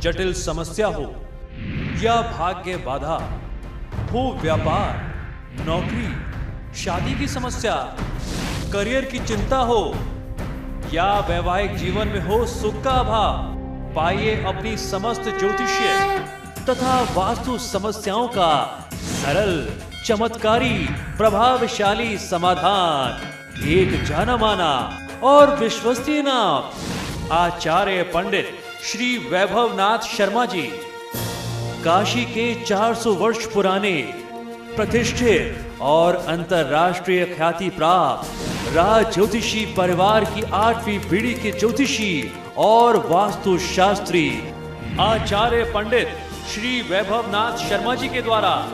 जटिल समस्या हो या भाग्य बाधा, हो व्यापार, नौकरी, शादी की समस्या, करियर की चिंता हो या वैवाहिक जीवन में हो सुख का अभाव, पाइए अपनी समस्त ज्योतिषीय तथा वास्तु समस्याओं का सरल, चमत्कारी, प्रभावशाली समाधान। एक जाना माना और विश्वसनीय नाम, आचार्य पंडित श्री वैभवनाथ शर्मा जी, काशी के 400 वर्ष पुराने प्रतिष्ठित और अंतरराष्ट्रीय ख्याति प्राप्त राज ज्योतिषी परिवार की 8वीं पीढ़ी के ज्योतिषी और वास्तु शास्त्री आचार्य पंडित श्री वैभवनाथ शर्मा जी के द्वारा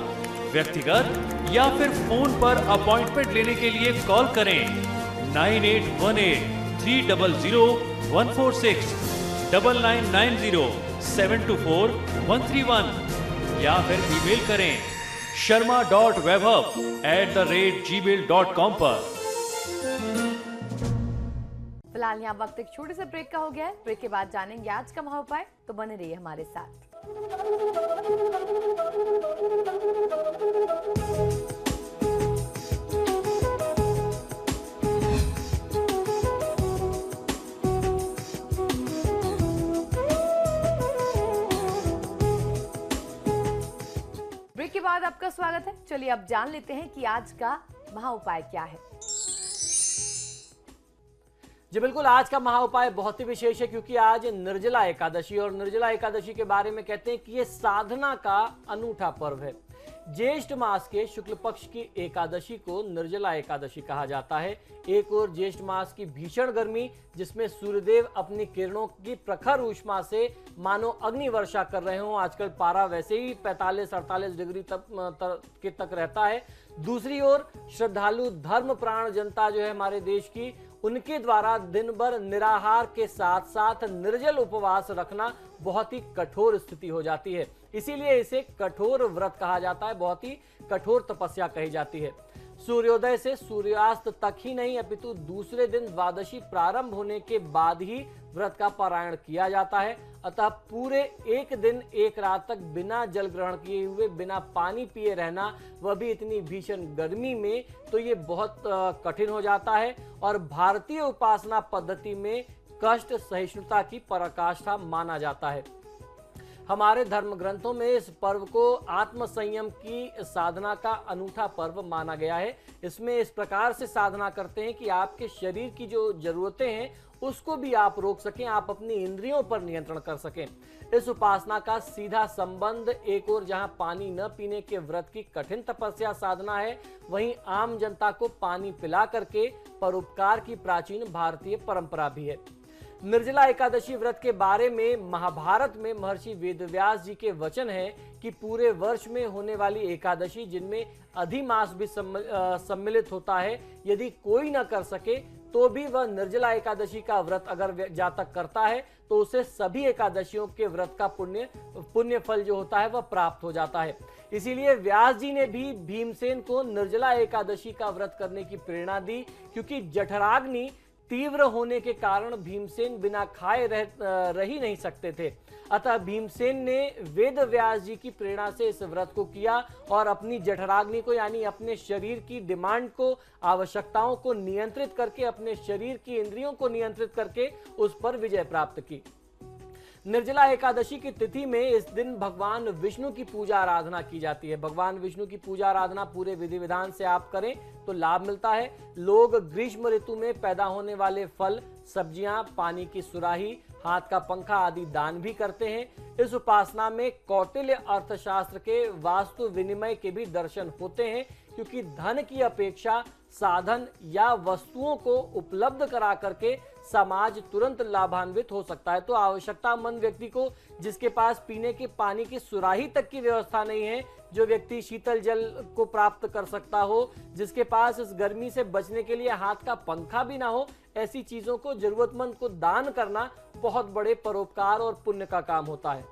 व्यक्तिगत या फिर फोन पर अपॉइंटमेंट लेने के लिए कॉल करें 9818-300-146, 9990-724-131 या फिर ईमेल करें sharma.vaibhav@gmail.com पर। फिलहाल यहाँ वक्त एक छोटे से ब्रेक का हो गया है। ब्रेक के बाद जानेंगे आज का महाउपाय, तो बने रहिए हमारे साथ। ब्रेक के बाद आपका स्वागत है। चलिए अब जान लेते हैं कि आज का महाउपाय क्या है। जी बिल्कुल, आज का महाउपाय बहुत ही विशेष है क्योंकि आज निर्जला एकादशी, और निर्जला एकादशी के बारे में कहते हैं कि ये साधना का अनूठा पर्व है। ज्येष्ठ मास के शुक्ल पक्ष की एकादशी को निर्जला एकादशी कहा जाता है। एक और ज्येष्ठ मास की भीषण गर्मी, जिसमें सूर्यदेव अपनी किरणों की प्रखर ऊष्मा से मानो अग्नि वर्षा कर रहे हों। आजकल पारा वैसे ही 45-48 डिग्री तक रहता है। दूसरी ओर श्रद्धालु धर्म प्राण जनता जो है हमारे देश की, उनके द्वारा दिन भर निराहार के साथ साथ निर्जल उपवास रखना बहुत ही कठोर स्थिति हो जाती है। इसीलिए इसे कठोर व्रत कहा जाता है, बहुत ही कठोर तपस्या कही जाती है। सूर्योदय से सूर्यास्त तक ही नहीं अपितु दूसरे दिन द्वादशी प्रारंभ होने के बाद ही व्रत का पारायण किया जाता है। अतः पूरे एक दिन एक रात तक बिना जल ग्रहण किए हुए, बिना पानी पिए रहना, वह भी इतनी भीषण गर्मी में, तो ये बहुत कठिन हो जाता है। और भारतीय उपासना पद्धति में कष्ट सहिष्णुता की पराकाष्ठा माना जाता है। हमारे धर्म ग्रंथों में इस पर्व को आत्म संयम की साधना का अनूठा पर्व माना गया है। इसमें इस प्रकार से साधना करते हैं कि आपके शरीर की जो जरूरतें हैं उसको भी आप रोक सकें, आप अपनी इंद्रियों पर नियंत्रण कर सकें। इस उपासना का सीधा संबंध एक और जहां पानी न पीने के व्रत की कठिन तपस्या साधना है, वहीं आम जनता को पानी पिला करके परोपकार की प्राचीन भारतीय परंपरा भी है। निर्जला एकादशी व्रत के बारे में महाभारत में महर्षि वेदव्यास जी के वचन है कि पूरे वर्ष में होने वाली एकादशी, जिनमें अधिमास भी सम्मिलित होता है, यदि कोई न कर सके तो भी वह निर्जला एकादशी का व्रत अगर जातक करता है तो उसे सभी एकादशियों के व्रत का पुण्य फल जो होता है वह प्राप्त हो जाता है। इसीलिए व्यास जी ने भी भीमसेन को निर्जला एकादशी का व्रत करने की प्रेरणा दी, क्योंकि जठराग्नि तीव्र होने के कारण भीमसेन बिना खाए रह ही नहीं सकते थे। अतः भीमसेन ने वेद व्यास जी की प्रेरणा से इस व्रत को किया और अपनी जठराग्नि को, यानी अपने शरीर की डिमांड को, आवश्यकताओं को नियंत्रित करके, अपने शरीर की इंद्रियों को नियंत्रित करके उस पर विजय प्राप्त की। निर्जला एकादशी की तिथि में इस दिन भगवान विष्णु की पूजा आराधना की जाती है। भगवान विष्णु की पूजा आराधना पूरे विधि विधान से आप करें तो लाभ मिलता है। लोग ग्रीष्म ऋतु में पैदा होने वाले फल, सब्जियां, पानी की सुराही, हाथ का पंखा आदि दान भी करते हैं। इस उपासना में कौटिल्य अर्थशास्त्र के वास्तु विनिमय के भी दर्शन होते हैं, क्योंकि धन की अपेक्षा साधन या वस्तुओं को उपलब्ध करा करके समाज तुरंत लाभान्वित हो सकता है। तो आवश्यकतामंद व्यक्ति को, जिसके पास पीने के पानी की सुराही तक की व्यवस्था नहीं है, जो व्यक्ति शीतल जल को प्राप्त कर सकता हो, जिसके पास इस गर्मी से बचने के लिए हाथ का पंखा भी ना हो, ऐसी चीजों को जरूरतमंद को दान करना बहुत बड़े परोपकार और पुण्य का काम होता है।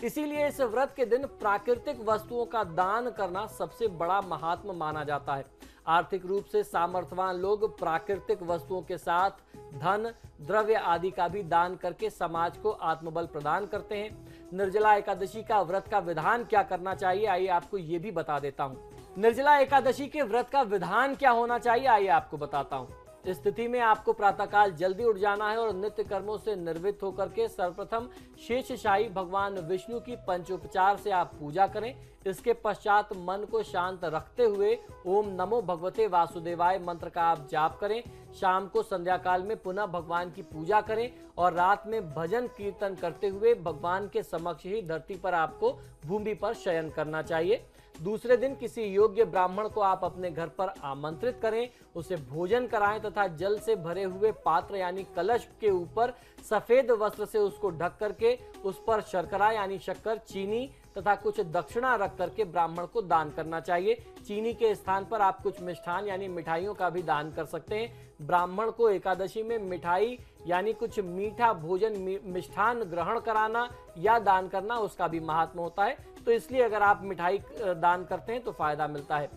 इसीलिए इस व्रत के दिन प्राकृतिक वस्तुओं का दान करना सबसे बड़ा महात्म माना जाता है। आर्थिक रूप से सामर्थ्यवान लोग प्राकृतिक वस्तुओं के साथ धन, द्रव्य आदि का भी दान करके समाज को आत्मबल प्रदान करते हैं। निर्जला एकादशी का व्रत का विधान क्या करना चाहिए, आइए आपको ये भी बता देता हूँ। निर्जला एकादशी के व्रत का विधान क्या होना चाहिए, आइए आपको बताता हूँ। इस स्थिति में आपको प्रातःकाल जल्दी उठ जाना है और नित्य कर्मों से निर्वृत्त होकर के सर्वप्रथम शेषशाही भगवान विष्णु की पंचोपचार से आप पूजा करें। इसके पश्चात मन को शांत रखते हुए ओम नमो भगवते वासुदेवाय मंत्र का आप जाप करें। शाम को संध्या काल में पुनः भगवान की पूजा करें और रात में भजन कीर्तन करते हुए भगवान के समक्ष ही धरती पर आपको भूमि पर शयन करना चाहिए। दूसरे दिन किसी योग्य ब्राह्मण को आप अपने घर पर आमंत्रित करें, उसे भोजन कराएं तथा जल से भरे हुए पात्र यानी कलश के ऊपर सफेद वस्त्र से उसको ढक करके उस पर शर्करा यानी शक्कर, चीनी तथा कुछ दक्षिणा रख करके ब्राह्मण को दान करना चाहिए। चीनी के स्थान पर आप कुछ मिष्ठान यानी मिठाइयों का भी दान कर सकते हैं। ब्राह्मण को एकादशी में मिठाई यानी कुछ मीठा भोजन मिष्ठान ग्रहण कराना या दान करना उसका भी महात्म होता है, तो इसलिए अगर आप मिठाई दान करते हैं तो फायदा मिलता है।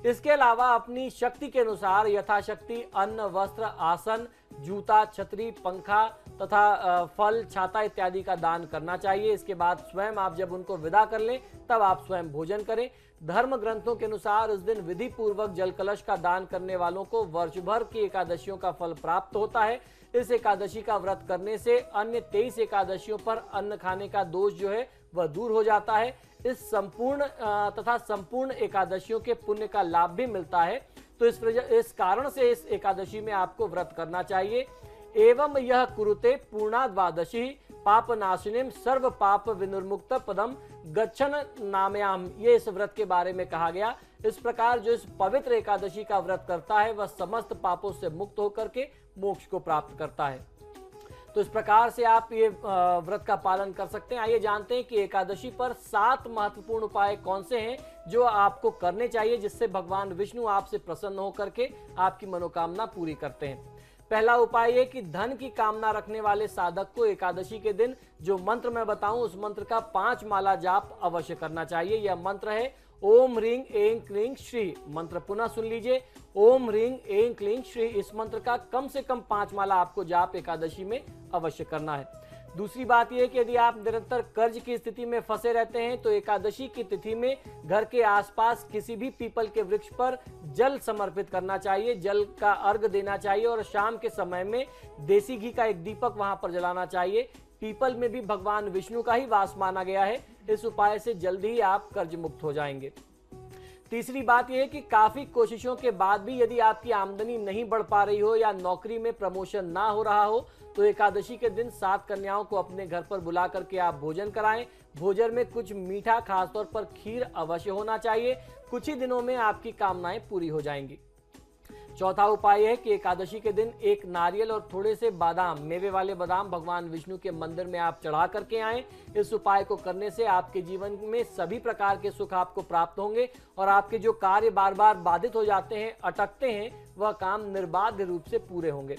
इसके अलावा अपनी शक्ति के अनुसार यथाशक्ति अन्न, वस्त्र, आसन, जूता, छतरी, पंखा तथा फल, छाता इत्यादि का दान करना चाहिए। इसके बाद स्वयं आप जब उनको विदा कर लें तब आप स्वयं भोजन करें। धर्म ग्रंथों के अनुसार इस दिन विधि पूर्वक जल कलश का दान करने वालों को वर्ष भर की एकादशियों का फल प्राप्त होता है। इस एकादशी का व्रत करने से अन्य 23 एकादशियों पर अन्न खाने का दोष जो है वह दूर हो जाता है। इस संपूर्ण एकादशियों के पुण्य का लाभ भी मिलता है, तो इस कारण से इस एकादशी में आपको व्रत करना चाहिए। एवं यह कुरुते पूर्णा द्वादशी पाप नाशिनीम सर्व पाप विनिर्मुक्त पदम गच्छन नामयाम, ये इस व्रत के बारे में कहा गया। इस प्रकार जो इस पवित्र एकादशी का व्रत करता है वह समस्त पापों से मुक्त होकर के मोक्ष को प्राप्त करता है। तो इस प्रकार से आप ये व्रत का पालन कर सकते हैं। आइए जानते हैं कि एकादशी पर 7 महत्वपूर्ण उपाय कौन से हैं जो आपको करने चाहिए, जिससे भगवान विष्णु आपसे प्रसन्न होकर के आपकी मनोकामना पूरी करते हैं। पहला उपाय है कि धन की कामना रखने वाले साधक को एकादशी के दिन जो मंत्र मैं बताऊं उस मंत्र का 5 माला जाप अवश्य करना चाहिए। यह मंत्र है ओम ह्रीं ऐं क्लीं श्री। मंत्र पुनः सुन लीजिए, ओम ह्रीं ऐं क्लीं श्री। इस मंत्र का कम से कम 5 माला आपको जाप एकादशी में अवश्य करना है। दूसरी बात यह कि यदि आप निरंतर कर्ज की स्थिति में फंसे रहते हैं तो एकादशी की तिथि में घर के आसपास किसी भी पीपल के वृक्ष पर जल समर्पित करना चाहिए, जल का अर्घ देना चाहिए और शाम के समय में देसी घी का एक दीपक वहां पर जलाना चाहिए। पीपल में भी भगवान विष्णु का ही वास माना गया है। इस उपाय से जल्दी ही आप कर्ज मुक्त हो जाएंगे। तीसरी बात यह है कि काफी कोशिशों के बाद भी यदि आपकी आमदनी नहीं बढ़ पा रही हो या नौकरी में प्रमोशन ना हो रहा हो तो एकादशी के दिन 7 कन्याओं को अपने घर पर बुला करके आप भोजन कराएं। भोजन में कुछ मीठा, खासतौर पर खीर अवश्य होना चाहिए। कुछ ही दिनों में आपकी कामनाएं पूरी हो जाएंगी। चौथा उपाय है कि एकादशी के दिन एक नारियल और थोड़े से बादाम, मेवे वाले बादाम भगवान विष्णु के मंदिर में आप चढ़ा करके आएं। इस उपाय को करने से आपके जीवन में सभी प्रकार के सुख आपको प्राप्त होंगे और आपके जो कार्य बार बार बाधित हो जाते हैं, अटकते हैं, वह काम निर्बाध रूप से पूरे होंगे।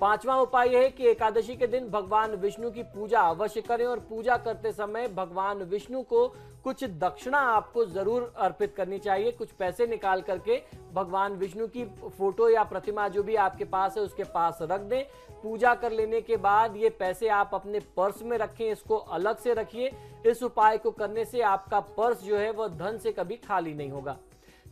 पांचवा उपाय है कि एकादशी के दिन भगवान विष्णु की पूजा अवश्य करें और पूजा करते समय भगवान विष्णु को कुछ दक्षिणा आपको जरूर अर्पित करनी चाहिए। कुछ पैसे निकाल करके भगवान विष्णु की फोटो या प्रतिमा जो भी आपके पास है उसके पास रख दें। पूजा कर लेने के बाद ये पैसे आप अपने पर्स में रखें, इसको अलग से रखिए। इस उपाय को करने से आपका पर्स जो है वह धन से कभी खाली नहीं होगा।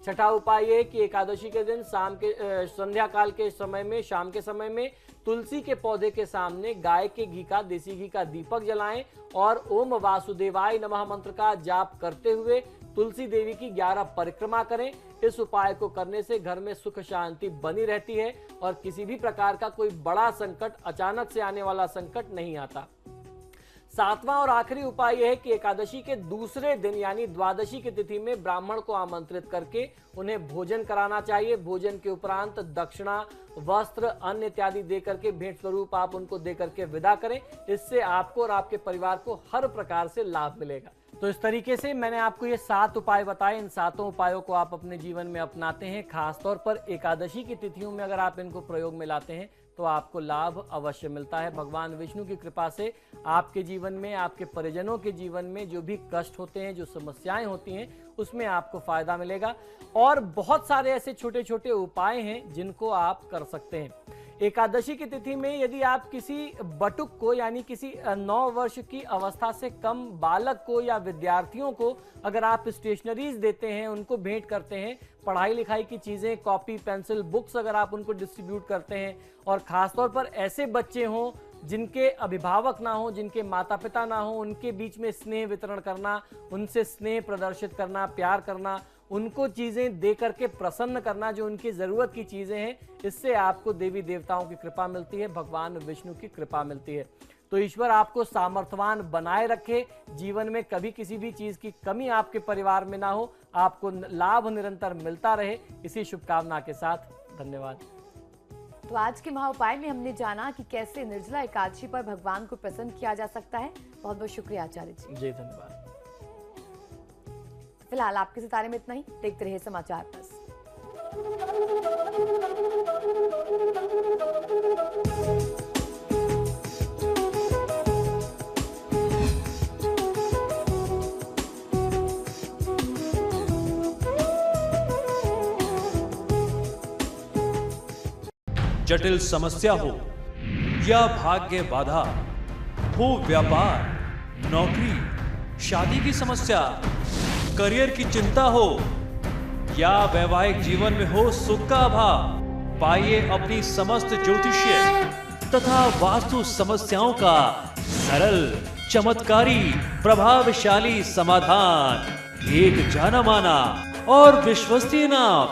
छठा उपाय है कि एकादशी के दिन संध्या काल के समय में, शाम के समय में तुलसी के पौधे के सामने गाय के घी का, देसी घी का दीपक जलाएं और ओम वासुदेवाय नमः मंत्र का जाप करते हुए तुलसी देवी की 11 परिक्रमा करें। इस उपाय को करने से घर में सुख शांति बनी रहती है और किसी भी प्रकार का कोई बड़ा संकट, अचानक से आने वाला संकट नहीं आता। सातवां और आखिरी उपाय यह है कि एकादशी के दूसरे दिन यानी द्वादशी की तिथि में ब्राह्मण को आमंत्रित करके उन्हें भोजन कराना चाहिए। भोजन के उपरांत दक्षिणा, वस्त्र, अन्न इत्यादि दे करके भेंट स्वरूप आप उनको दे करके विदा करें। इससे आपको और आपके परिवार को हर प्रकार से लाभ मिलेगा। तो इस तरीके से मैंने आपको ये 7 उपाय बताए। इन 7 उपायों को आप अपने जीवन में अपनाते हैं, खासतौर पर एकादशी की तिथियों में अगर आप इनको प्रयोग में लाते हैं तो आपको लाभ अवश्य मिलता है। भगवान विष्णु की कृपा से आपके जीवन में, आपके परिजनों के जीवन में जो भी कष्ट होते हैं, जो समस्याएं होती हैं, उसमें आपको फायदा मिलेगा। और बहुत सारे ऐसे छोटे छोटे उपाय हैं जिनको आप कर सकते हैं। एकादशी की तिथि में यदि आप किसी बटुक को यानी किसी 9 वर्ष की अवस्था से कम बालक को या विद्यार्थियों को अगर आप स्टेशनरीज देते हैं, उनको भेंट करते हैं, पढ़ाई लिखाई की चीजें, कॉपी पेंसिल बुक्स अगर आप उनको डिस्ट्रीब्यूट करते हैं, और खासतौर पर ऐसे बच्चे हों जिनके अभिभावक ना हो, जिनके माता पिता ना हो, उनके बीच में स्नेह वितरण करना, उनसे स्नेह प्रदर्शित करना, प्यार करना, उनको चीजें दे करके प्रसन्न करना जो उनकी जरूरत की चीजें हैं, इससे आपको देवी देवताओं की कृपा मिलती है, भगवान विष्णु की कृपा मिलती है। तो ईश्वर आपको सामर्थ्यवान बनाए रखे, जीवन में कभी किसी भी चीज की कमी आपके परिवार में ना हो, आपको लाभ निरंतर मिलता रहे, इसी शुभकामना के साथ धन्यवाद। तो आज के महाउपाय में हमने जाना कि कैसे निर्जला एकादशी पर भगवान को प्रसन्न किया जा सकता है। बहुत बहुत शुक्रिया आचार्य जी। जी धन्यवाद। फिलहाल आपके सितारे में इतना ही। देखते रहिए समाचार प्लस। जटिल समस्या हो या भाग्य बाधा, हो व्यापार, नौकरी, शादी की समस्या, करियर की चिंता हो या वैवाहिक जीवन में हो सुख का अभाव, पाइए अपनी समस्त ज्योतिषीय तथा वास्तु समस्याओं का सरल, चमत्कारी, प्रभावशाली समाधान। एक जाना माना और विश्वसनीय नाम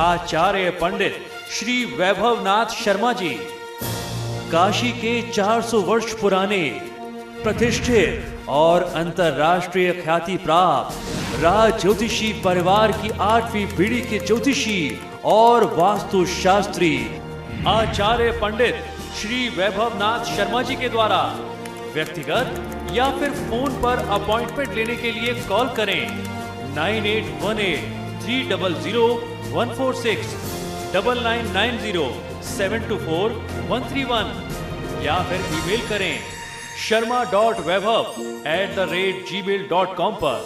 आचार्य पंडित श्री वैभवनाथ शर्मा जी, काशी के 400 वर्ष पुराने प्रतिष्ठित और अंतरराष्ट्रीय ख्याति प्राप्त राज ज्योतिषी परिवार की 8वीं पीढ़ी के ज्योतिषी और वास्तु शास्त्री आचार्य पंडित श्री वैभवनाथ शर्मा जी के द्वारा व्यक्तिगत या फिर फोन पर अपॉइंटमेंट लेने के लिए कॉल करें 9818 300 146 9990 724 131 या फिर ईमेल करें sharma.vaibhav@gmail.com पर।